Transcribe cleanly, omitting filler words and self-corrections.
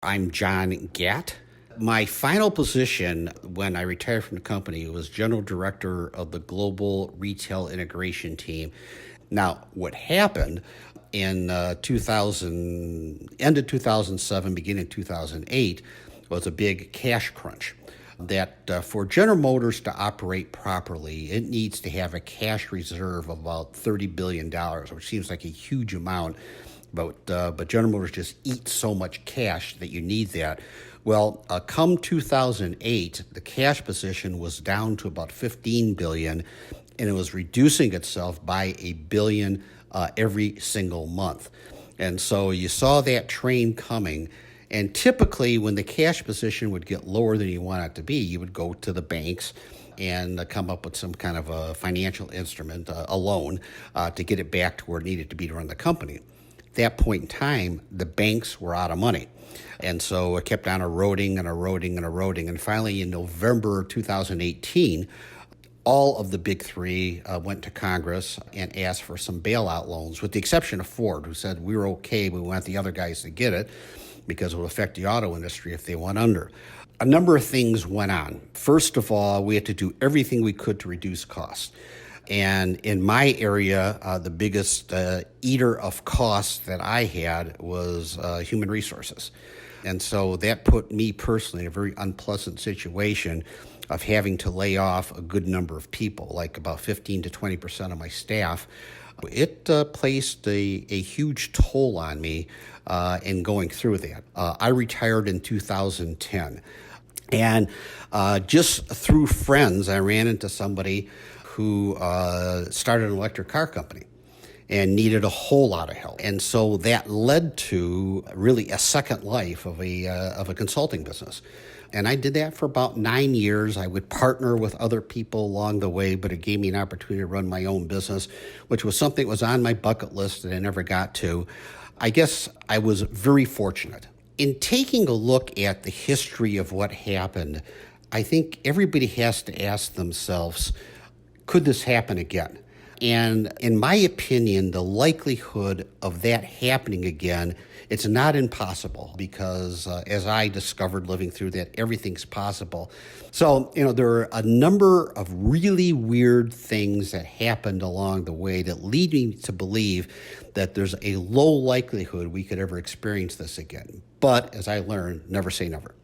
I'm John Gatt. My final position when I retired from the company was General Director of the Global Retail Integration Team. Now, what happened in 2000, end of 2007, beginning of 2008, was a big cash crunch. That for General Motors to operate properly, it needs to have a cash reserve of about $30 billion, which seems like a huge amount. But General Motors just eats so much cash that you need that. Well, come 2008, the cash position was down to about $15 billion, and it was reducing itself by $1 billion every single month. And so you saw that train coming. And typically, when the cash position would get lower than you want it to be, you would go to the banks and come up with some kind of a financial instrument, a loan, to get it back to where it needed to be to run the company. At that point in time, the banks were out of money. And so it kept on eroding and eroding and eroding. And finally, in November 2018, all of the big three went to Congress and asked for some bailout loans, with the exception of Ford, who said, we were okay, we want the other guys to get it, because it will affect the auto industry if they went under. A number of things went on. First of all, we had to do everything we could to reduce costs. And in my area, the biggest eater of costs that I had was human resources. And so that put me personally in a very unpleasant situation of having to lay off a good number of people, like about 15 to 20% of my staff. It placed a huge toll on me in going through that. I retired in 2010. And just through friends, I ran into somebody who started an electric car company and needed a whole lot of help. And so that led to really a second life of a consulting business. And I did that for about 9 years. I would partner with other people along the way, but it gave me an opportunity to run my own business, which was something that was on my bucket list that I never got to. I guess I was very fortunate. In taking a look at the history of what happened, I think everybody has to ask themselves, could this happen again? And in my opinion, the likelihood of that happening again, it's not impossible, because as I discovered living through that, everything's possible. So, there are a number of really weird things that happened along the way that lead me to believe that there's a low likelihood we could ever experience this again. But as I learned, never say never.